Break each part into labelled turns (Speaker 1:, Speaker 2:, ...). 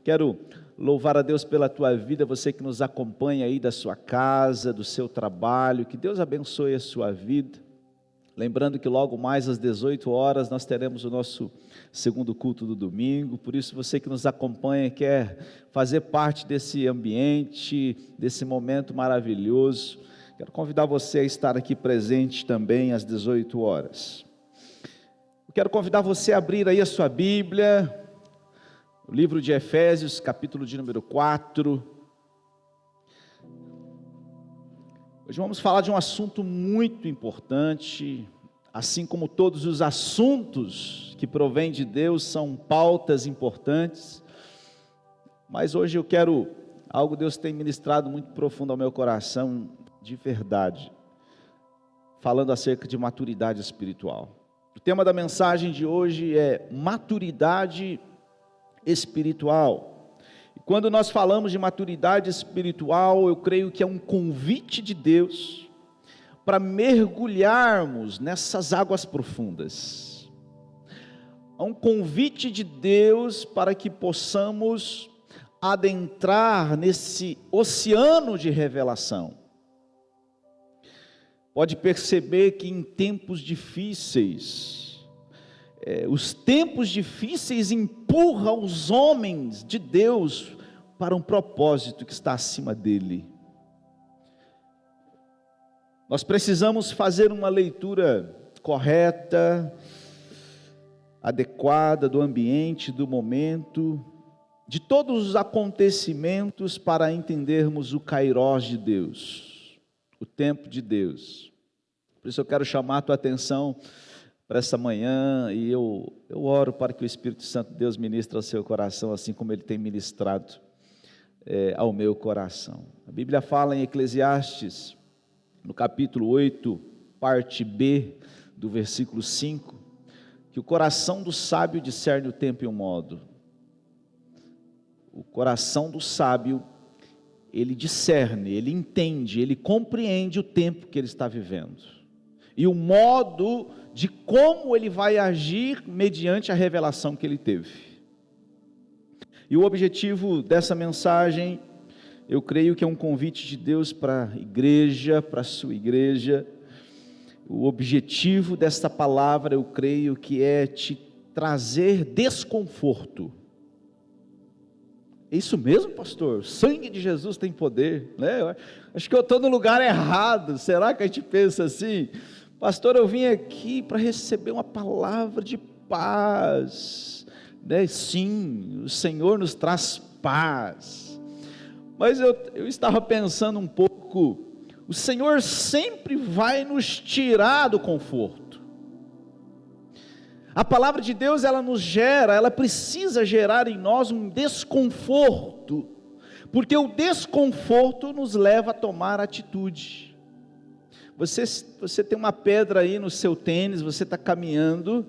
Speaker 1: Quero louvar a Deus pela tua vida, você que nos acompanha aí da sua casa, do seu trabalho, que Deus abençoe a sua vida. Lembrando que logo mais às 18 horas nós teremos o nosso segundo culto do domingo, por isso você que nos acompanha, quer fazer parte desse ambiente, desse momento maravilhoso, quero convidar você a estar aqui presente também às 18 horas. Eu quero convidar você a abrir aí a sua Bíblia, o livro de Efésios, capítulo de número 4. Hoje vamos falar de um assunto muito importante, assim como todos os assuntos que provêm de Deus são pautas importantes, mas hoje eu quero, algo Deus tem ministrado muito profundo ao meu coração, de verdade, falando acerca de maturidade espiritual. O tema da mensagem de hoje é maturidade espiritual. E quando nós falamos de maturidade espiritual, eu creio que é um convite de Deus para mergulharmos nessas águas profundas. É um convite de Deus para que possamos adentrar nesse oceano de revelação. Pode perceber que em tempos difíceis, os tempos difíceis empurram os homens de Deus para um propósito que está acima dele. Nós precisamos fazer uma leitura correta, adequada do ambiente, do momento, de todos os acontecimentos para entendermos o Kairós de Deus, o tempo de Deus. Por isso eu quero chamar a tua atenção para essa manhã, e eu oro para que o Espírito Santo de Deus ministre ao seu coração, assim como ele tem ministrado ao meu coração. A Bíblia fala em Eclesiastes, no capítulo 8, parte B, do versículo 5, que o coração do sábio discerne o tempo e o modo. O coração do sábio, ele discerne, ele entende, ele compreende o tempo que ele está vivendo, e o modo de como ele vai agir mediante a revelação que ele teve. E o objetivo dessa mensagem, eu creio que é um convite de Deus para a igreja, para a sua igreja. O objetivo desta palavra, eu creio que é te trazer desconforto. É isso mesmo, pastor? O sangue de Jesus tem poder, né? Acho que eu estou no lugar errado. Será que a gente pensa assim? Pastor, eu vim aqui para receber uma palavra de paz, né? Sim, o Senhor nos traz paz, mas eu estava pensando um pouco, o Senhor sempre vai nos tirar do conforto. A palavra de Deus, ela precisa gerar em nós um desconforto, porque o desconforto nos leva a tomar atitude. Você tem uma pedra aí no seu tênis, você está caminhando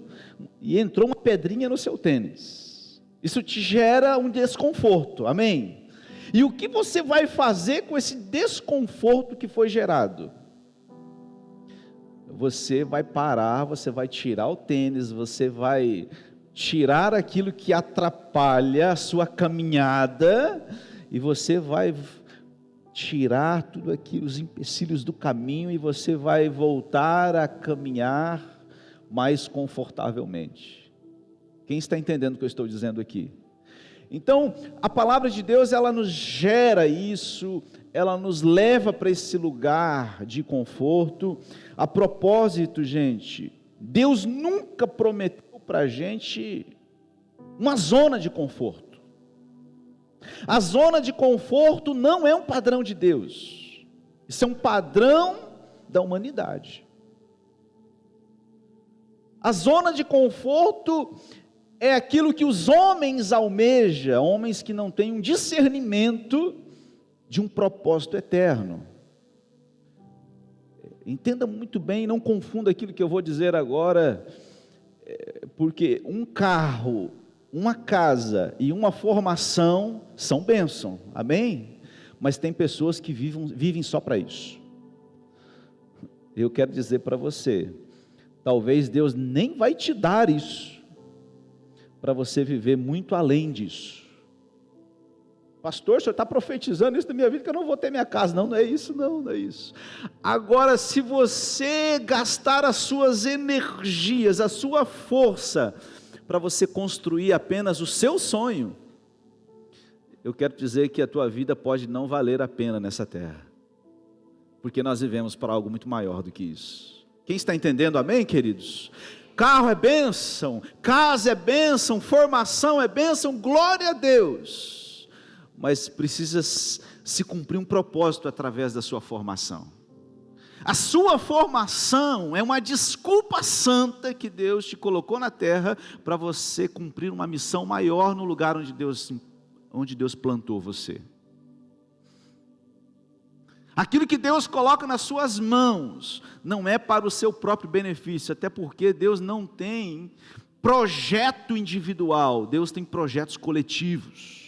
Speaker 1: e entrou uma pedrinha no seu tênis. Isso te gera um desconforto, amém? E o que você vai fazer com esse desconforto que foi gerado? Você vai parar, você vai tirar o tênis, você vai tirar aquilo que atrapalha a sua caminhada, e você vai tirar tudo aquilo, os empecilhos do caminho, e você vai voltar a caminhar mais confortavelmente. Quem está entendendo o que eu estou dizendo aqui? Então, a palavra de Deus, ela nos gera isso, ela nos leva para esse lugar de conforto. A propósito, gente, Deus nunca prometeu para a gente uma zona de conforto. A zona de conforto não é um padrão de Deus, isso é um padrão da humanidade. A zona de conforto é aquilo que os homens almejam, homens que não têm um discernimento de um propósito eterno. Entenda muito bem, não confunda aquilo que eu vou dizer agora, porque um carro, uma casa e uma formação são bênção, amém? Mas tem pessoas que vivem só para isso. Eu quero dizer para você, talvez Deus nem vai te dar isso, para você viver muito além disso. Pastor, o senhor está profetizando isso na minha vida, que eu não vou ter minha casa. Não, não é isso, não é isso. Agora, se você gastar as suas energias, a sua força, para você construir apenas o seu sonho, eu quero dizer que a tua vida pode não valer a pena nessa terra, porque nós vivemos para algo muito maior do que isso. Quem está entendendo, amém, queridos? Carro é bênção, casa é bênção, formação é bênção, glória a Deus. Mas precisa se cumprir um propósito através da sua formação. A sua formação é uma desculpa santa que Deus te colocou na terra para você cumprir uma missão maior no lugar onde Deus plantou você. Aquilo que Deus coloca nas suas mãos não é para o seu próprio benefício, até porque Deus não tem projeto individual, Deus tem projetos coletivos.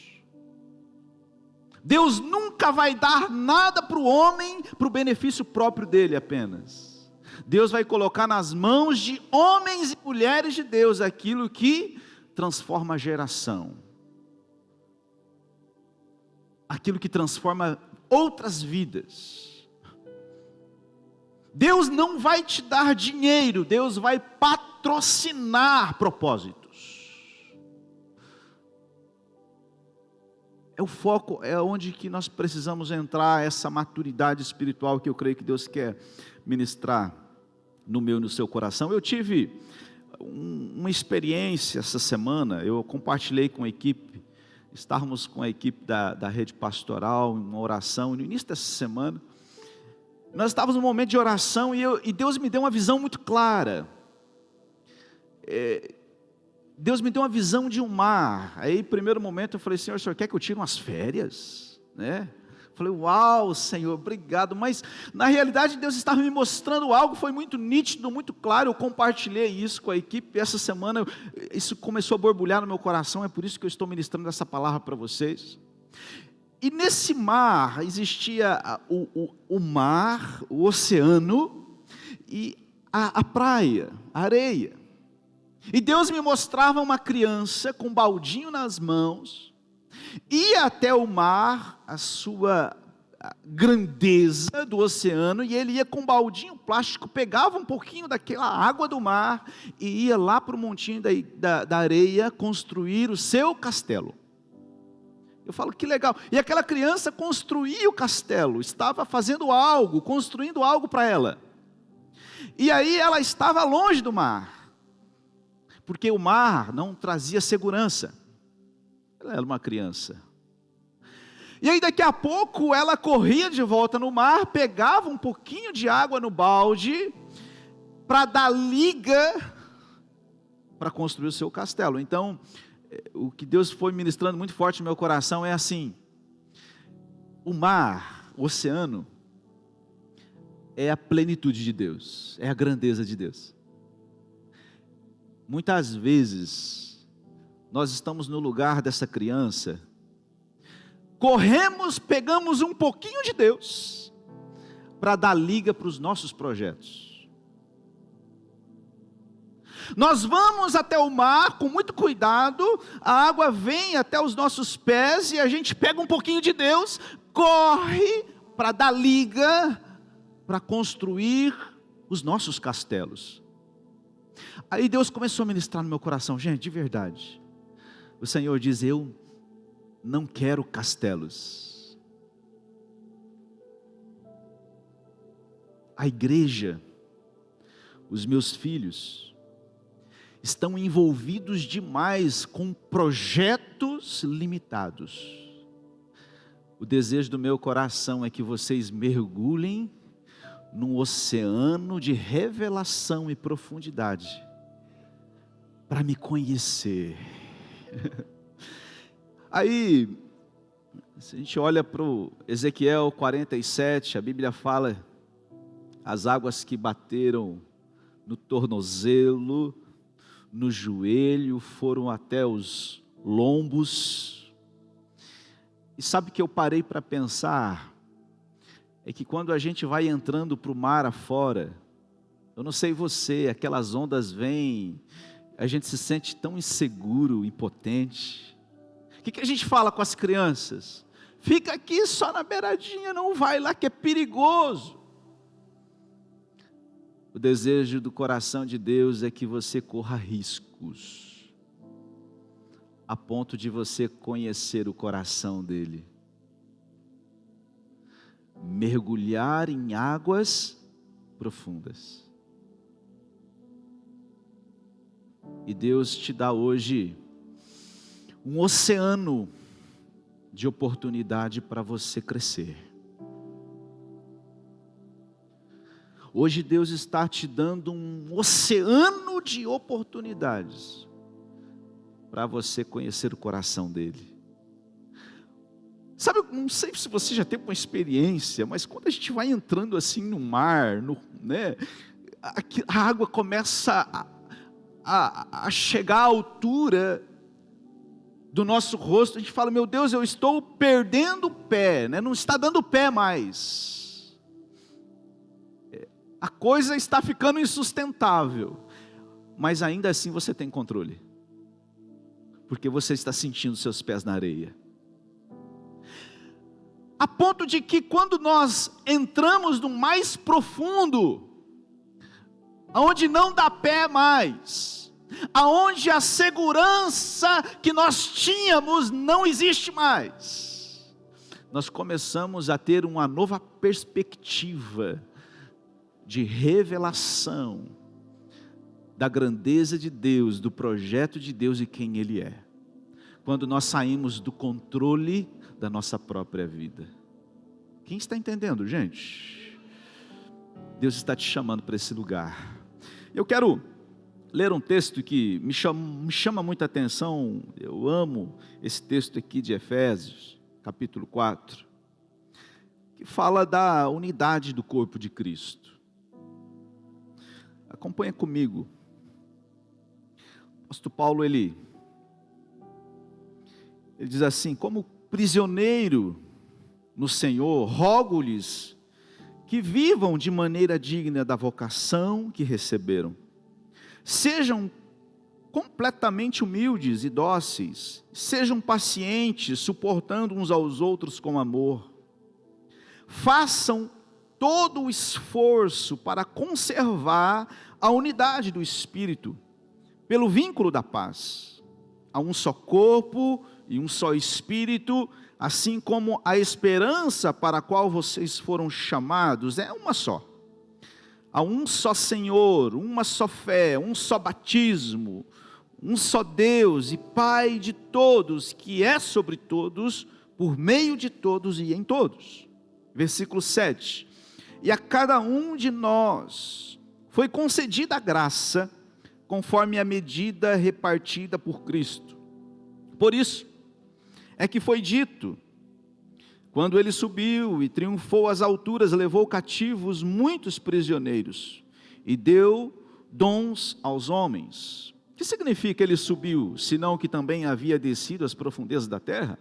Speaker 1: Deus nunca vai dar nada para o homem, para o benefício próprio dele apenas. Deus vai colocar nas mãos de homens e mulheres de Deus aquilo que transforma a geração, aquilo que transforma outras vidas. Deus não vai te dar dinheiro, Deus vai patrocinar propósitos. É o foco, é onde que nós precisamos entrar, essa maturidade espiritual que eu creio que Deus quer ministrar no meu e no seu coração. Eu tive uma experiência essa semana, eu compartilhei com a equipe, estávamos com a equipe da rede pastoral, em uma oração, no início dessa semana, nós estávamos num momento de oração e Deus me deu uma visão muito clara. Deus me deu uma visão de um mar. Aí, primeiro momento, eu falei: Senhor, o senhor quer que eu tire umas férias? Né? Falei: uau, Senhor, obrigado. Mas, na realidade, Deus estava me mostrando algo, foi muito nítido, muito claro. Eu compartilhei isso com a equipe. Essa semana, isso começou a borbulhar no meu coração. É por isso que eu estou ministrando essa palavra para vocês. E nesse mar, existia o mar, o oceano, e a praia, a areia. E Deus me mostrava uma criança com um baldinho nas mãos, ia até o mar, a sua grandeza do oceano, e ele ia com um baldinho plástico, pegava um pouquinho daquela água do mar, e ia lá para o montinho da areia, construir o seu castelo. Eu falo: que legal. E aquela criança construía o castelo, estava fazendo algo, construindo algo para ela. E aí ela estava longe do mar, porque o mar não trazia segurança. Ela era uma criança. E aí daqui a pouco ela corria de volta no mar, pegava um pouquinho de água no balde, para dar liga, para construir o seu castelo. Então, o que Deus foi ministrando muito forte no meu coração é assim: o mar, o oceano, é a plenitude de Deus, é a grandeza de Deus. Muitas vezes, nós estamos no lugar dessa criança, corremos, pegamos um pouquinho de Deus, para dar liga para os nossos projetos. Nós vamos até o mar com muito cuidado, a água vem até os nossos pés, e a gente pega um pouquinho de Deus, corre para dar liga, para construir os nossos castelos. Aí Deus começou a ministrar no meu coração: gente, de verdade, o Senhor diz: eu não quero castelos. A igreja, os meus filhos, estão envolvidos demais com projetos limitados. O desejo do meu coração é que vocês mergulhem num oceano de revelação e profundidade, para me conhecer. Aí, se a gente olha para o Ezequiel 47, a Bíblia fala: as águas que bateram no tornozelo, no joelho, foram até os lombos. E sabe que eu parei para pensar? É que quando a gente vai entrando para o mar afora, eu não sei você, aquelas ondas vêm, a gente se sente tão inseguro, impotente. O que a gente fala com as crianças? Fica aqui só na beiradinha, não vai lá que é perigoso. O desejo do coração de Deus é que você corra riscos, a ponto de você conhecer o coração dele. Mergulhar em águas profundas. E Deus te dá hoje um oceano de oportunidade para você crescer. Hoje Deus está te dando um oceano de oportunidades para você conhecer o coração dele. Sabe, não sei se você já teve uma experiência, mas quando a gente vai entrando assim no mar, né, a água começa a chegar à altura do nosso rosto, a gente fala, meu Deus, eu estou perdendo o pé, né? Não está dando pé mais. A coisa está ficando insustentável, mas ainda assim você tem controle, porque você está sentindo seus pés na areia. A ponto de que quando nós entramos no mais profundo, aonde não dá pé mais, aonde a segurança que nós tínhamos não existe mais, nós começamos a ter uma nova perspectiva de revelação da grandeza de Deus, do projeto de Deus e quem Ele é. Quando nós saímos do controle da nossa própria vida. Quem está entendendo, gente? Deus está te chamando para esse lugar. Eu quero ler um texto que me chama muita atenção. Eu amo esse texto aqui de Efésios, capítulo 4, que fala da unidade do corpo de Cristo. Acompanha comigo. O apóstolo Paulo, ele diz assim: como prisioneiro no Senhor, rogo-lhes que vivam de maneira digna da vocação que receberam. Sejam completamente humildes e dóceis, sejam pacientes, suportando uns aos outros com amor. Façam todo o esforço para conservar a unidade do Espírito, pelo vínculo da paz. Há um só corpo e um só Espírito, assim como a esperança para a qual vocês foram chamados é uma só. Há um só Senhor, uma só fé, um só batismo, um só Deus e Pai de todos, que é sobre todos, por meio de todos e em todos. Versículo 7. E a cada um de nós foi concedida a graça, conforme a medida repartida por Cristo. Por isso é que foi dito, quando ele subiu e triunfou às alturas, levou cativos muitos prisioneiros e deu dons aos homens. O que significa ele subiu, senão que também havia descido às profundezas da terra?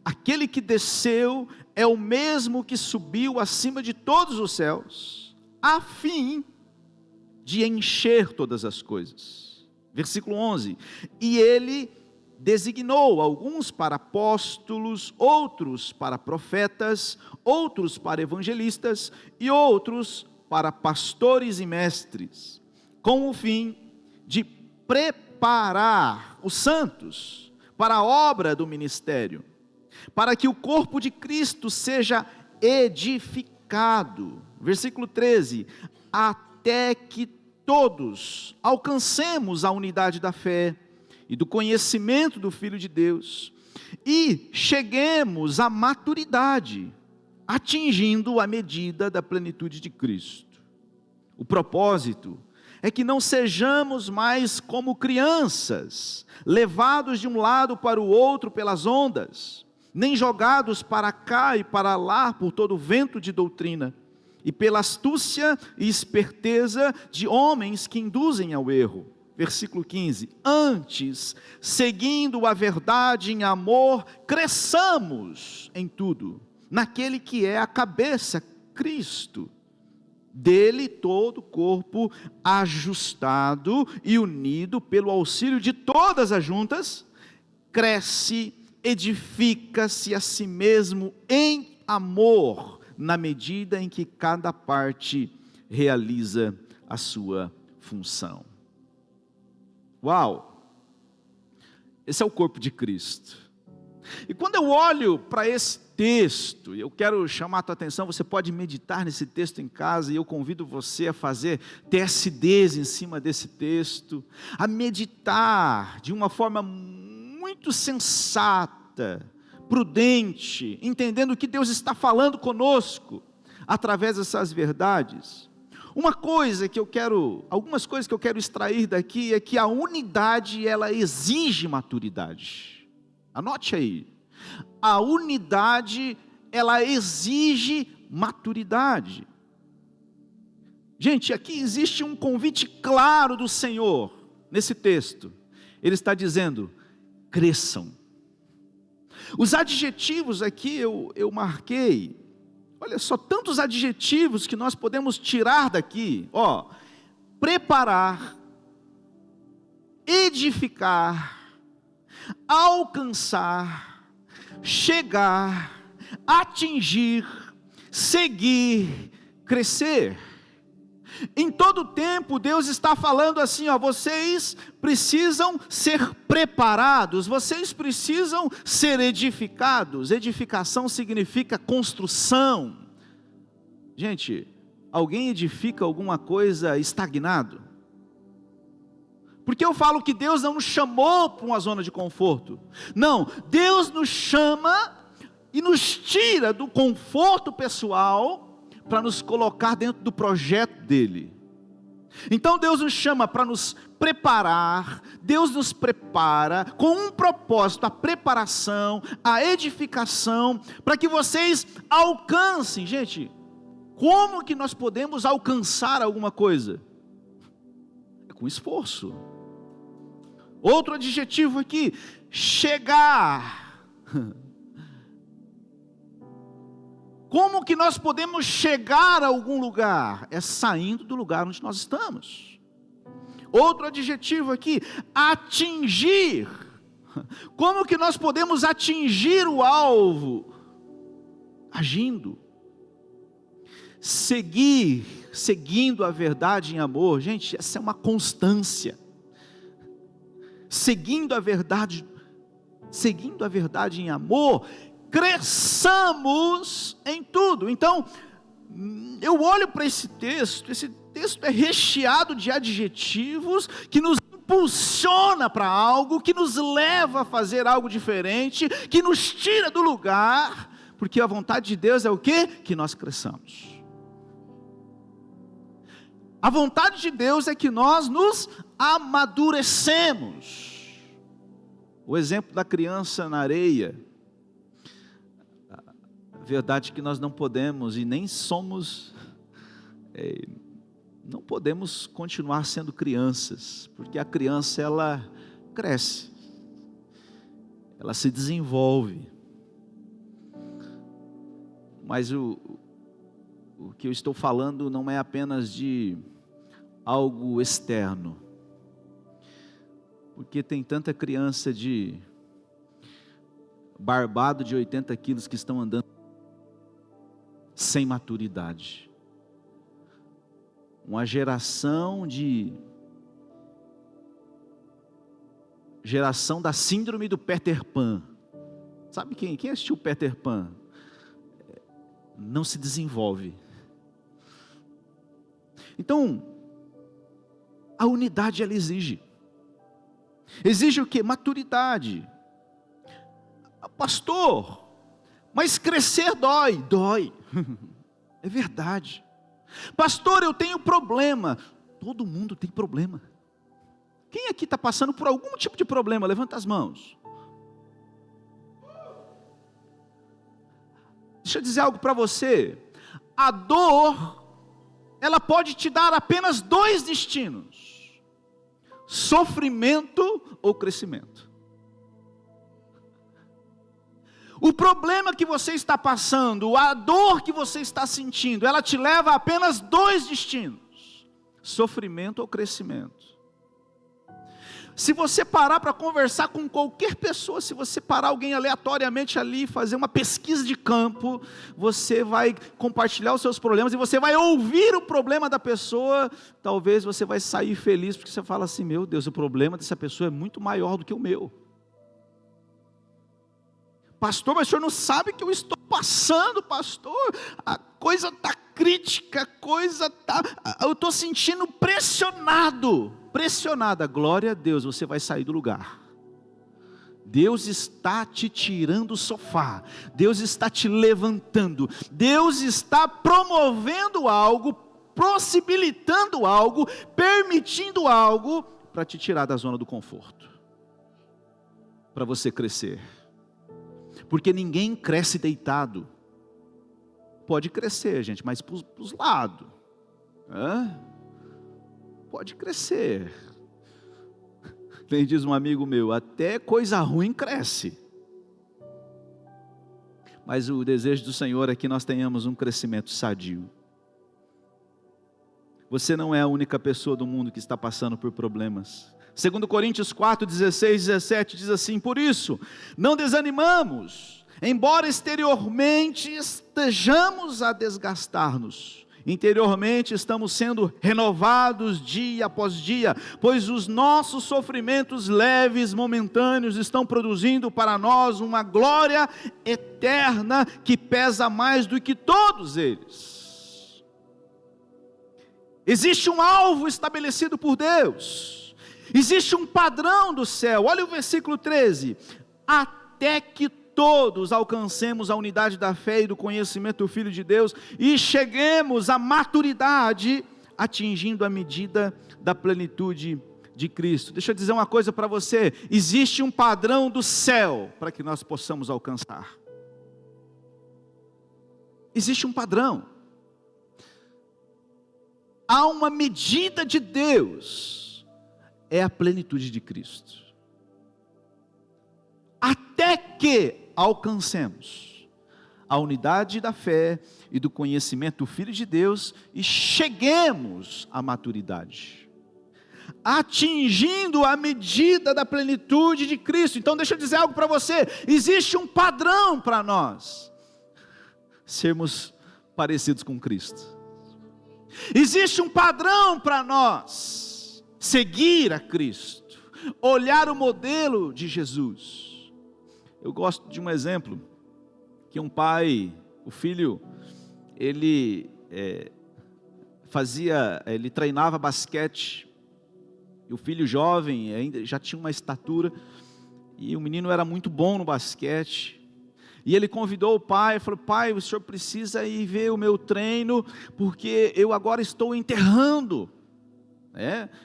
Speaker 1: Aquele que desceu é o mesmo que subiu acima de todos os céus, a fim de encher todas as coisas. Versículo 11. E ele designou alguns para apóstolos, outros para profetas, outros para evangelistas e outros para pastores e mestres, com o fim de preparar os santos para a obra do ministério, para que o corpo de Cristo seja edificado. Versículo 13. Até que todos alcancemos a unidade da fé e do conhecimento do Filho de Deus, e cheguemos à maturidade, atingindo a medida da plenitude de Cristo. O propósito é que não sejamos mais como crianças, levados de um lado para o outro pelas ondas, nem jogados para cá e para lá por todo vento de doutrina, e pela astúcia e esperteza de homens que induzem ao erro. Versículo 15, antes, seguindo a verdade em amor, cresçamos em tudo, naquele que é a cabeça, Cristo. Dele todo o corpo ajustado e unido pelo auxílio de todas as juntas, cresce edifica-se a si mesmo em amor, na medida em que cada parte realiza a sua função. Uau! Esse é o corpo de Cristo. E quando eu olho para esse texto, eu quero chamar a tua atenção, você pode meditar nesse texto em casa, e eu convido você a fazer TSDs em cima desse texto, a meditar de uma forma muito sensata, prudente, entendendo o que Deus está falando conosco, através dessas verdades. Algumas coisas que eu quero extrair daqui é que a unidade, ela exige maturidade. Anote aí. A unidade, ela exige maturidade. Gente, aqui existe um convite claro do Senhor, nesse texto. Ele está dizendo, cresçam. Os adjetivos aqui eu marquei. Olha só, tantos adjetivos que nós podemos tirar daqui. Preparar, edificar, alcançar, chegar, atingir, seguir, crescer. Em todo tempo Deus está falando assim, vocês precisam ser preparados, vocês precisam ser edificados. Edificação significa construção. Gente, alguém edifica alguma coisa estagnado? Porque eu falo que Deus não nos chamou para uma zona de conforto. Não, Deus nos chama e nos tira do conforto pessoal para nos colocar dentro do projeto dele. Então Deus nos chama para nos preparar, Deus nos prepara com um propósito, a preparação, a edificação, para que vocês alcancem. Gente, como que nós podemos alcançar alguma coisa? É com esforço. Outro adjetivo aqui, chegar. Como que nós podemos chegar a algum lugar? É saindo do lugar onde nós estamos. Outro adjetivo aqui, atingir. Como que nós podemos atingir o alvo? Agindo. Seguindo a verdade em amor. Gente, essa é uma constância. Seguindo a verdade em amor, cresçamos em tudo. Então, eu olho para esse texto é recheado de adjetivos que nos impulsiona para algo, que nos leva a fazer algo diferente, que nos tira do lugar, porque a vontade de Deus é o quê? Que nós cresçamos. A vontade de Deus é que nós nos amadurecemos. O exemplo da criança na areia. Verdade que nós não podemos e nem somos, não podemos continuar sendo crianças, porque a criança ela cresce, ela se desenvolve, mas o que eu estou falando não é apenas de algo externo, porque tem tanta criança de barbado de 80 quilos que estão andando sem maturidade, uma geração da síndrome do Peter Pan. Sabe quem assistiu Peter Pan? Não se desenvolve. Então, a unidade ela exige o quê? Maturidade. Pastor, mas crescer dói. É verdade. Pastor, eu tenho problema. Todo mundo tem problema. Quem aqui está passando por algum tipo de problema? Levanta as mãos. Deixa eu dizer algo para você. A dor, ela pode te dar apenas dois destinos: sofrimento ou crescimento. O problema que você está passando, a dor que você está sentindo, ela te leva a apenas dois destinos: sofrimento ou crescimento. Se você parar para conversar com qualquer pessoa, se você parar alguém aleatoriamente ali, fazer uma pesquisa de campo, você vai compartilhar os seus problemas e você vai ouvir o problema da pessoa. Talvez você vai sair feliz porque você fala assim: meu Deus, o problema dessa pessoa é muito maior do que o meu. Pastor, mas o senhor não sabe o que eu estou passando, pastor? A coisa está crítica, eu estou sentindo pressionada. Glória a Deus, você vai sair do lugar. Deus está te tirando do sofá, Deus está te levantando, Deus está promovendo algo, possibilitando algo, permitindo algo, para te tirar da zona do conforto, para você crescer. Porque ninguém cresce deitado. Pode crescer, gente, mas para os lados. Pode crescer. Diz um amigo meu: até coisa ruim cresce. Mas o desejo do Senhor é que nós tenhamos um crescimento sadio. Você não é a única pessoa do mundo que está passando por problemas. 2 Coríntios 4, 16, 17 diz assim: por isso, não desanimamos, embora exteriormente estejamos a desgastar-nos, interiormente estamos sendo renovados dia após dia, pois os nossos sofrimentos leves, momentâneos, estão produzindo para nós uma glória eterna que pesa mais do que todos eles. Existe um alvo estabelecido por Deus. Existe um padrão do céu. Olha o versículo 13: até que todos alcancemos a unidade da fé e do conhecimento do Filho de Deus, e cheguemos à maturidade, atingindo a medida da plenitude de Cristo. Deixa eu dizer uma coisa para você: existe um padrão do céu para que nós possamos alcançar. Existe um padrão. Há uma medida de Deus. É a plenitude de Cristo. Até que alcancemos a unidade da fé e do conhecimento do Filho de Deus e cheguemos à maturidade, atingindo a medida da plenitude de Cristo. Então deixa eu dizer algo para você: existe um padrão para nós sermos parecidos com Cristo. Existe um padrão para nós seguir a Cristo, olhar o modelo de Jesus. Eu gosto de um exemplo, que um pai, o filho, ele treinava basquete, e o filho jovem, ainda já tinha uma estatura, e o menino era muito bom no basquete, e ele convidou o pai, falou: pai, o senhor precisa ir ver o meu treino, porque eu agora estou enterrando.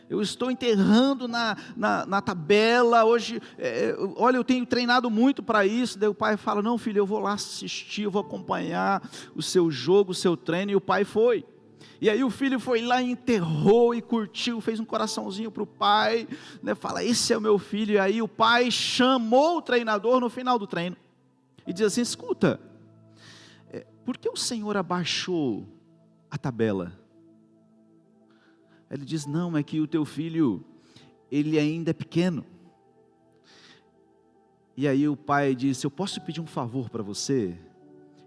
Speaker 1: Eu estou enterrando na tabela, hoje, olha, eu tenho treinado muito para isso. Daí o pai fala: não, filho, eu vou lá assistir, eu vou acompanhar o seu jogo, o seu treino. E o pai foi, e aí o filho foi lá, enterrou e curtiu, fez um coraçãozinho para o pai, fala: esse é o meu filho. E aí o pai chamou o treinador no final do treino, e diz assim: escuta, por que o Senhor abaixou a tabela? Ele diz: não, é que o teu filho, ele ainda é pequeno. E aí o pai disse: eu posso pedir um favor para você?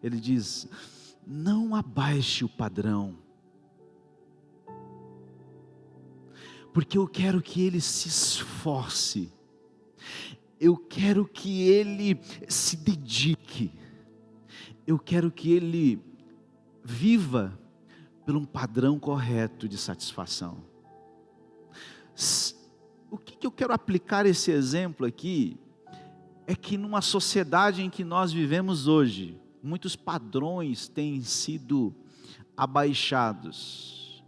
Speaker 1: Ele diz: não abaixe o padrão, porque eu quero que ele se esforce, eu quero que ele se dedique, eu quero que ele viva por um padrão correto de satisfação. O que eu quero aplicar esse exemplo aqui, é que numa sociedade em que nós vivemos hoje, muitos padrões têm sido abaixados.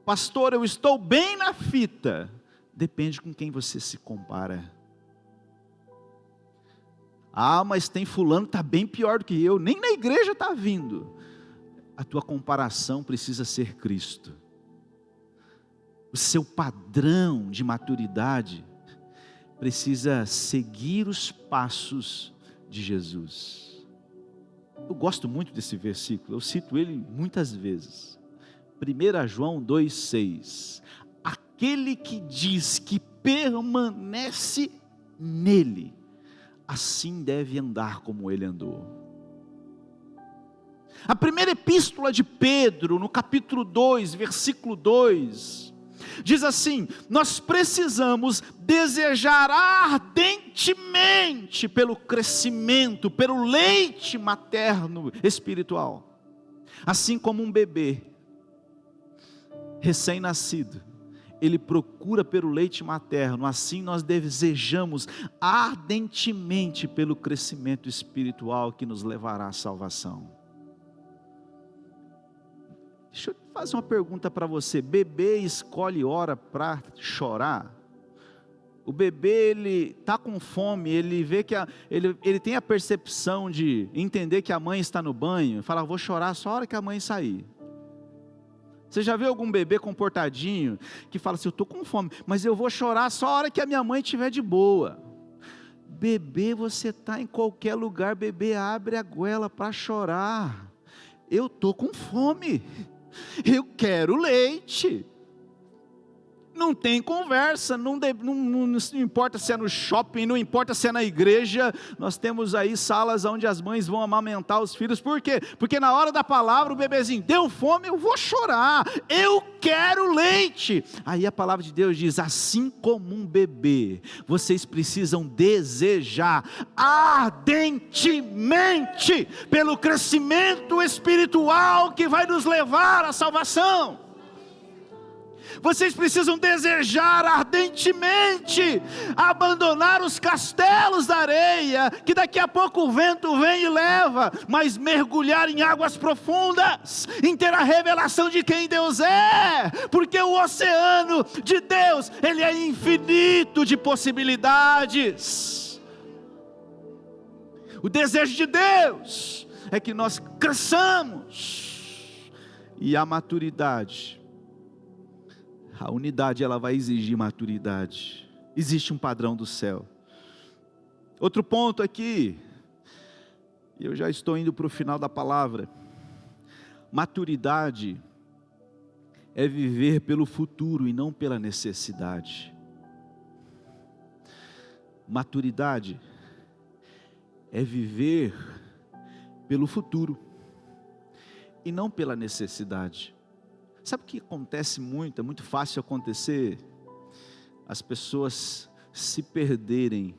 Speaker 1: Pastor, eu estou bem na fita. Depende com quem você se compara. Ah, mas tem fulano que está bem pior do que eu, nem na igreja está vindo. A tua comparação precisa ser Cristo. O seu padrão de maturidade precisa seguir os passos de Jesus. Eu gosto muito desse versículo, eu cito ele muitas vezes. 1 João 2,6: aquele que diz que permanece nele, assim deve andar como ele andou. A primeira epístola de Pedro, no capítulo 2, versículo 2, diz assim: nós precisamos desejar ardentemente pelo crescimento, pelo leite materno espiritual. Assim como um bebê recém-nascido, ele procura pelo leite materno, assim nós desejamos ardentemente pelo crescimento espiritual que nos levará à salvação. Deixa eu fazer uma pergunta para você: bebê escolhe hora para chorar? O bebê, ele está com fome, ele vê que ele tem a percepção de entender que a mãe está no banho, e fala: vou chorar só a hora que a mãe sair. Você já viu algum bebê comportadinho, que fala assim: eu estou com fome, mas eu vou chorar só a hora que a minha mãe estiver de boa? Bebê, você está em qualquer lugar, bebê abre a goela para chorar. Eu estou com fome, eu quero leite. Não tem conversa, não importa se é no shopping, não importa se é na igreja. Nós temos aí salas onde as mães vão amamentar os filhos. Por quê? Porque na hora da palavra o bebezinho deu fome, eu vou chorar, eu quero leite. Aí a palavra de Deus diz: assim como um bebê, vocês precisam desejar ardentemente pelo crescimento espiritual que vai nos levar à salvação. Vocês precisam desejar ardentemente abandonar os castelos da areia, que daqui a pouco o vento vem e leva, mas mergulhar em águas profundas, em ter a revelação de quem Deus é, porque o oceano de Deus, ele é infinito de possibilidades. O desejo de Deus é que nós cresçamos, e a maturidade, a unidade, ela vai exigir maturidade. Existe um padrão do céu. Outro ponto aqui, eu já estou indo para o final da palavra. Maturidade é viver pelo futuro e não pela necessidade. Maturidade é viver pelo futuro e não pela necessidade. Sabe o que acontece muito? É muito fácil acontecer as pessoas se perderem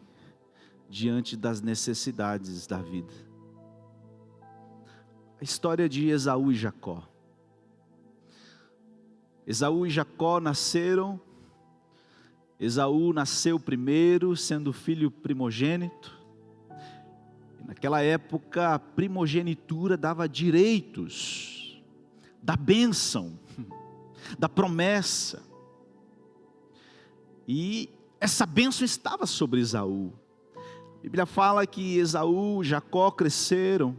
Speaker 1: diante das necessidades da vida. A história de Esaú e Jacó. Esaú e Jacó nasceram. Esaú nasceu primeiro, sendo filho primogênito. Naquela época, a primogenitura dava direitos da bênção, da promessa, e essa bênção estava sobre Esaú. A Bíblia fala que Esaú, Jacó cresceram.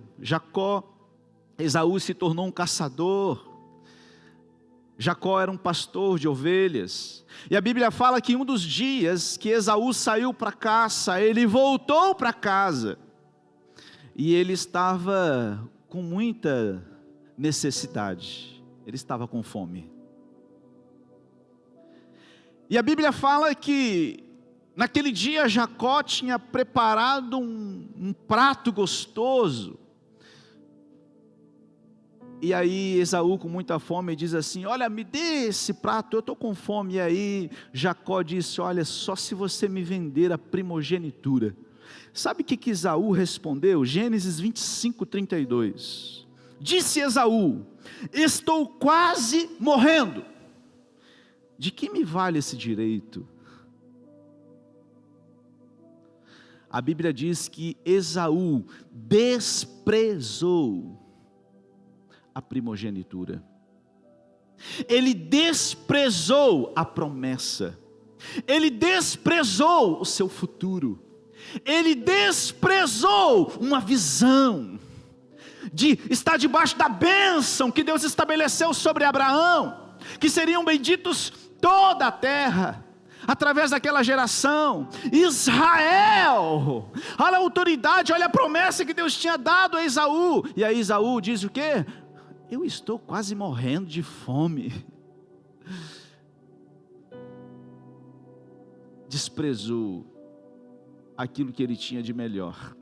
Speaker 1: Esaú se tornou um caçador, Jacó era um pastor de ovelhas, e a Bíblia fala que um dos dias que Esaú saiu para caça, ele voltou para casa, e ele estava com muita necessidade, ele estava com fome. E a Bíblia fala que naquele dia Jacó tinha preparado um prato gostoso. E aí Esaú, com muita fome, diz assim: olha, me dê esse prato, eu estou com fome. E aí Jacó disse: olha, só se você me vender a primogenitura. Sabe o que Esaú respondeu? Gênesis 25:32. Disse Esaú: estou quase morrendo, de que me vale esse direito? A Bíblia diz que Esaú desprezou a primogenitura. Ele desprezou a promessa. Ele desprezou o seu futuro. Ele desprezou uma visão de estar debaixo da bênção que Deus estabeleceu sobre Abraão, que seriam benditos toda a terra, através daquela geração. Israel, olha a autoridade, olha a promessa que Deus tinha dado a Esaú. E aí Esaú diz o quê? Eu estou quase morrendo de fome. desprezou aquilo que ele tinha de melhor.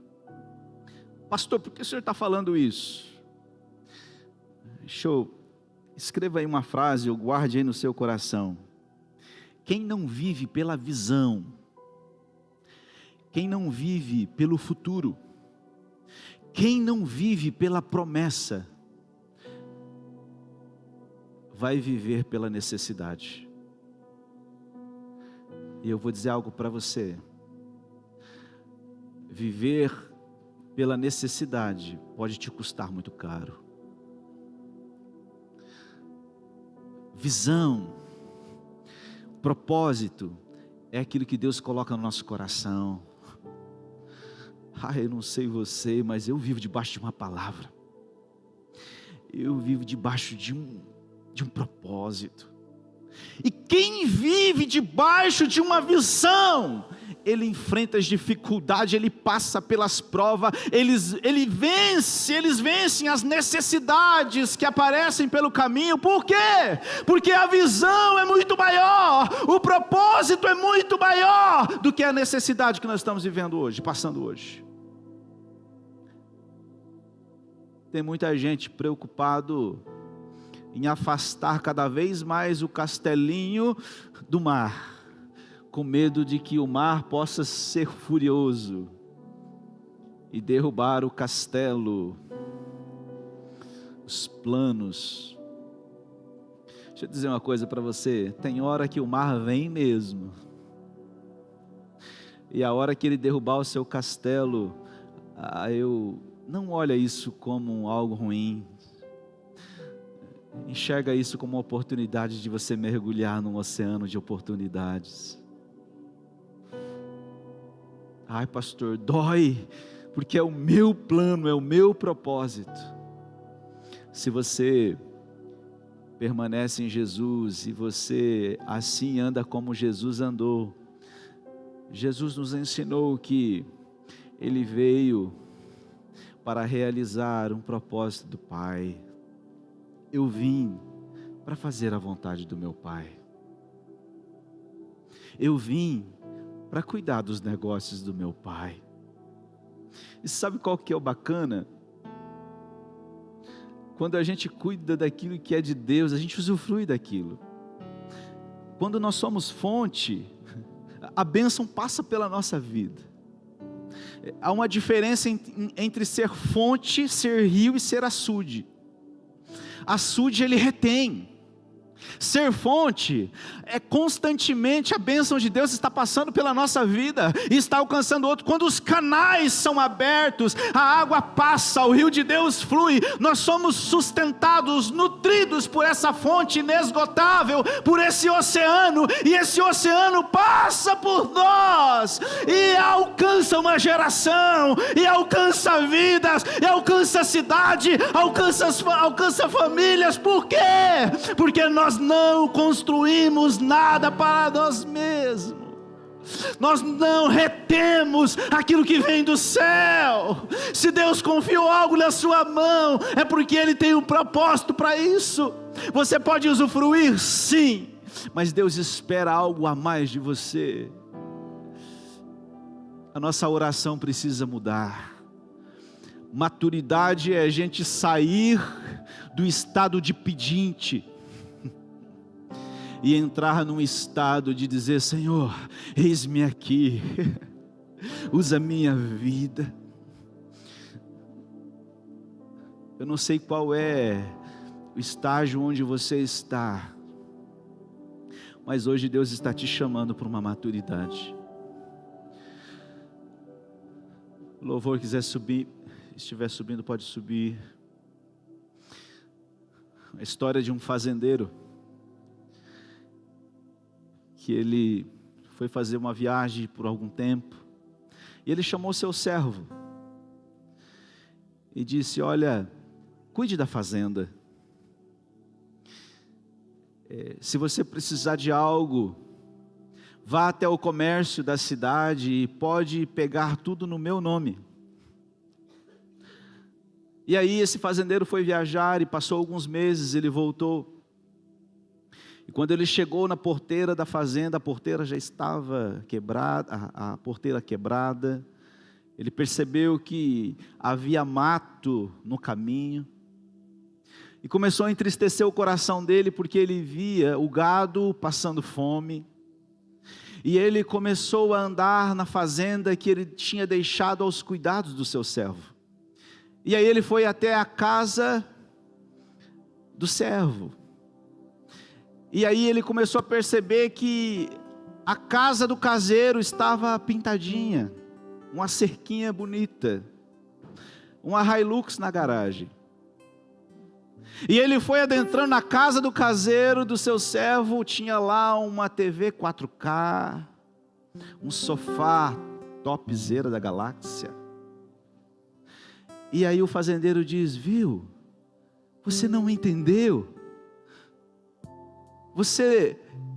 Speaker 1: Pastor, por que o senhor está falando isso? Escreva aí uma frase, ou guarde aí no seu coração. Quem não vive pela visão, quem não vive pelo futuro, quem não vive pela promessa, vai viver pela necessidade. E eu vou dizer algo para você. Viver pela necessidade pode te custar muito caro. Visão, propósito, é aquilo que Deus coloca no nosso coração. Eu não sei você, mas eu vivo debaixo de uma palavra. Eu vivo debaixo de um propósito. E quem vive debaixo de uma visão, ele enfrenta as dificuldades, ele passa pelas provas, eles vencem as necessidades que aparecem pelo caminho. Por quê? Porque a visão é muito maior, o propósito é muito maior do que a necessidade que nós estamos vivendo hoje, passando hoje. Tem muita gente preocupado em afastar cada vez mais o castelinho do mar, com medo de que o mar possa ser furioso e derrubar o castelo, os planos. Deixa eu dizer uma coisa para você, tem hora que o mar vem mesmo, e a hora que ele derrubar o seu castelo, não olha isso como algo ruim, enxerga isso como uma oportunidade de você mergulhar num oceano de oportunidades. Ai, pastor, dói, porque é o meu plano, é o meu propósito. Se você permanece em Jesus e você assim anda como Jesus andou, Jesus nos ensinou que Ele veio para realizar um propósito do Pai. Eu vim para fazer a vontade do meu Pai. Eu vim para cuidar dos negócios do meu Pai. E sabe qual que é o bacana? Quando a gente cuida daquilo que é de Deus, a gente usufrui daquilo. Quando nós somos fonte, a bênção passa pela nossa vida. Há uma diferença entre ser fonte, ser rio e ser açude. Açude ele retém. Ser fonte é constantemente a bênção de Deus está passando pela nossa vida e está alcançando outro. Quando os canais são abertos, a água passa, o rio de Deus flui. Nós somos sustentados, nutridos por essa fonte inesgotável, por esse oceano, e esse oceano passa por nós e alcança uma geração, e alcança vidas, e alcança cidade, alcança famílias. Por quê? Porque nós não construímos nada para nós mesmos, nós não retemos aquilo que vem do céu. Se Deus confiou algo na sua mão, é porque Ele tem um propósito para isso. Você pode usufruir, sim, mas Deus espera algo a mais de você. A nossa oração precisa mudar. Maturidade é a gente sair do estado de pedinte e entrar num estado de dizer: Senhor, eis-me aqui, usa minha vida. Eu não sei qual é o estágio onde você está, mas hoje Deus está te chamando para uma maturidade. O louvor quiser subir, estiver subindo, pode subir. A história de um fazendeiro, que ele foi fazer uma viagem por algum tempo, e ele chamou seu servo, e disse: olha, cuide da fazenda, se você precisar de algo, vá até o comércio da cidade, e pode pegar tudo no meu nome. E aí esse fazendeiro foi viajar, e passou alguns meses, ele voltou, e Quando ele chegou na porteira da fazenda, a porteira já estava quebrada, a porteira quebrada. Ele percebeu que havia mato no caminho. E começou a entristecer o coração dele, porque ele via o gado passando fome. E ele começou a andar na fazenda que ele tinha deixado aos cuidados do seu servo. E aí ele foi até a casa do servo. E aí ele começou a perceber que a casa do caseiro estava pintadinha, uma cerquinha bonita, uma Hilux na garagem. E ele foi adentrando na casa do caseiro do seu servo, tinha lá uma TV 4K, um sofá topzera da galáxia. E aí o fazendeiro diz: viu, você não entendeu?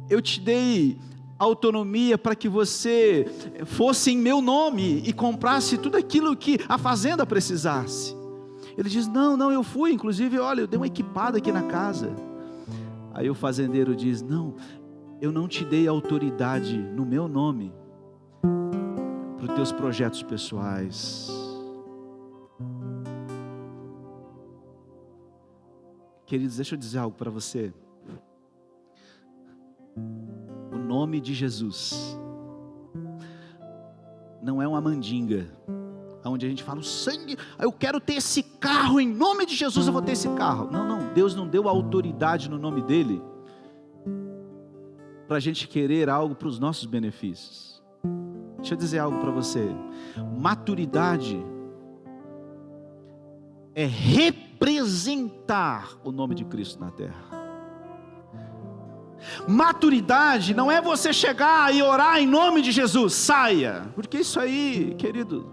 Speaker 1: Eu te dei autonomia para que você fosse em meu nome e comprasse tudo aquilo que a fazenda precisasse. Ele diz: não, eu fui, inclusive, olha, eu dei uma equipada aqui na casa. Aí o fazendeiro diz: não, eu não te dei autoridade no meu nome para os teus projetos pessoais. Queridos, deixa eu dizer algo para você. O nome de Jesus não é uma mandinga, onde a gente fala: o sangue, eu quero ter esse carro, em nome de Jesus eu vou ter esse carro. Não, Deus não deu autoridade no nome dele para a gente querer algo para os nossos benefícios. Deixa eu dizer algo para você. Maturidade é representar o nome de Cristo na terra. Maturidade não é você chegar e orar em nome de Jesus, saia, porque isso aí, querido,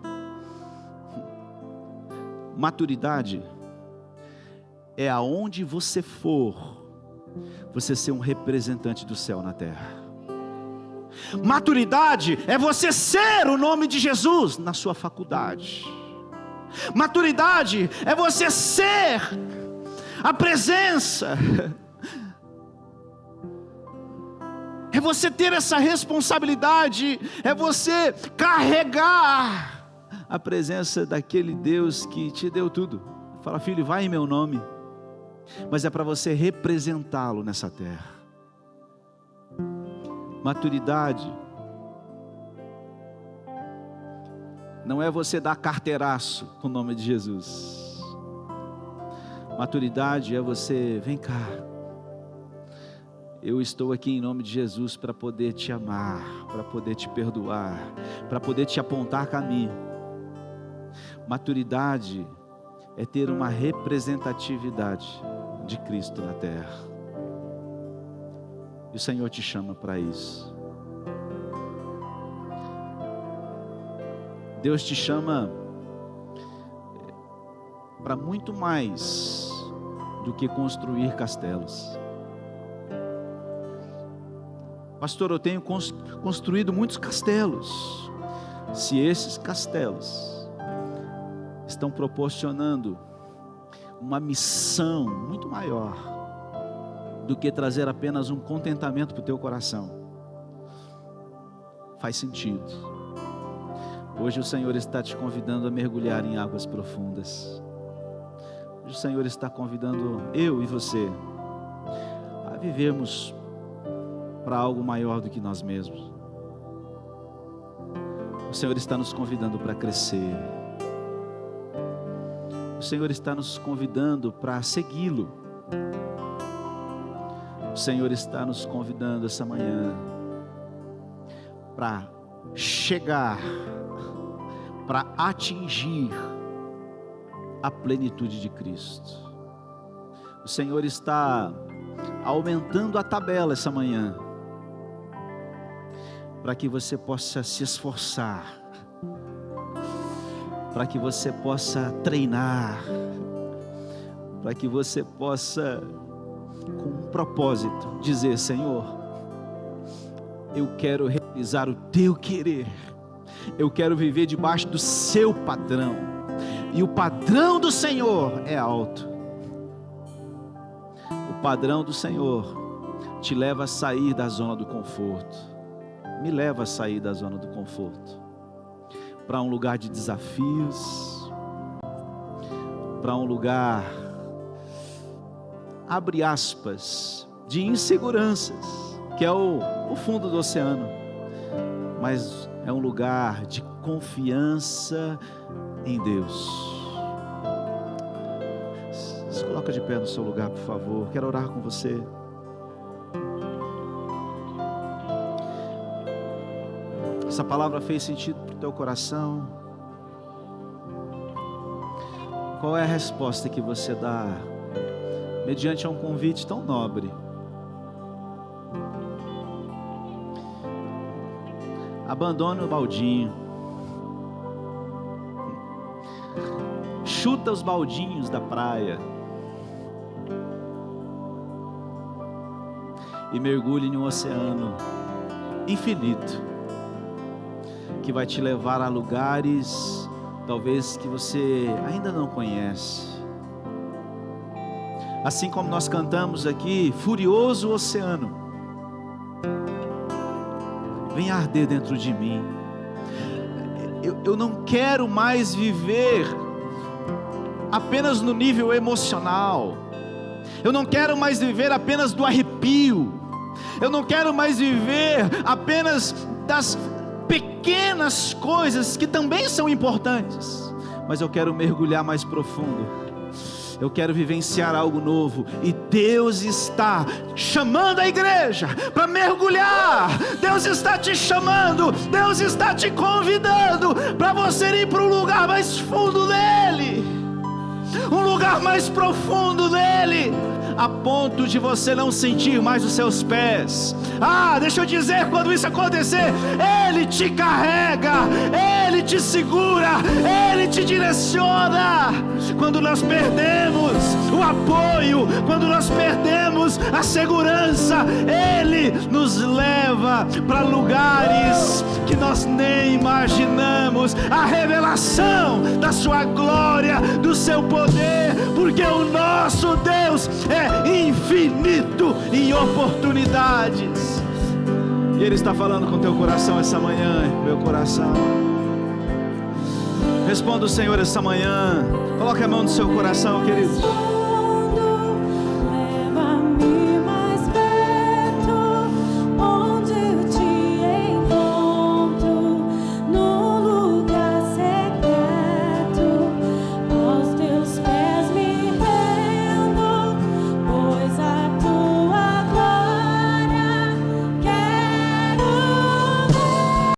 Speaker 1: maturidade é aonde você for, você ser um representante do céu na terra. Maturidade é você ser o nome de Jesus na sua faculdade. Maturidade é você ser a presença, é você ter essa responsabilidade, é você carregar a presença daquele Deus que te deu tudo. Fala: filho, vai em meu nome, mas é para você representá-lo nessa terra. Maturidade não é você dar carteiraço com o nome de Jesus. Maturidade é você: vem cá, eu estou aqui em nome de Jesus para poder te amar, para poder te perdoar, para poder te apontar caminho. Maturidade é ter uma representatividade de Cristo na terra. E o Senhor te chama para isso. Deus te chama para muito mais do que construir castelos. Pastor, eu tenho construído muitos castelos. Se esses castelos estão proporcionando uma missão muito maior do que trazer apenas um contentamento para o teu coração, faz sentido. Hoje o Senhor está te convidando a mergulhar em águas profundas. Hoje o Senhor está convidando eu e você a vivermos para algo maior do que nós mesmos. O Senhor está nos convidando para crescer. O Senhor está nos convidando para segui-lo. O Senhor está nos convidando essa manhã para chegar, para atingir a plenitude de Cristo. O Senhor está aumentando a tabela essa manhã, para que você possa se esforçar, para que você possa treinar, para que você possa, com um propósito, dizer: Senhor, eu quero realizar o teu querer, eu quero viver debaixo do seu padrão, e o padrão do Senhor é alto. O padrão do Senhor te leva a sair da zona do conforto. Me leva a sair da zona do conforto, para um lugar de desafios, para um lugar, abre aspas, de inseguranças, que é o fundo do oceano, mas é um lugar de confiança em Deus. Se coloca de pé no seu lugar, por favor. Quero orar com você. Essa palavra fez sentido para o teu coração? Qual é a resposta que você dá mediante a um convite tão nobre? Abandone o baldinho. Chuta os baldinhos da praia e mergulhe em um oceano infinito, que vai te levar a lugares talvez que você ainda não conhece. Assim como nós cantamos aqui, furioso oceano, vem arder dentro de mim. Eu não quero mais viver apenas no nível emocional. Eu não quero mais viver apenas do arrepio. Eu não quero mais viver apenas das pequenas coisas que também são importantes, mas eu quero mergulhar mais profundo. Eu quero vivenciar algo novo, e Deus está chamando a igreja para mergulhar. Deus está te chamando, Deus está te convidando para você ir para um lugar mais fundo dele, um lugar mais profundo dele, a ponto de você não sentir mais os seus pés. Deixa eu dizer, quando isso acontecer, Ele te carrega, Ele te segura, Ele te direciona. Quando nós perdemos o apoio, quando nós perdemos a segurança, Ele nos leva para lugares que nós nem imaginamos, a revelação da sua glória, do seu poder, porque o nosso Deus é infinito em oportunidades. E Ele está falando com teu coração essa manhã, meu coração. Responda o Senhor essa manhã. Coloque a mão no seu coração, queridos.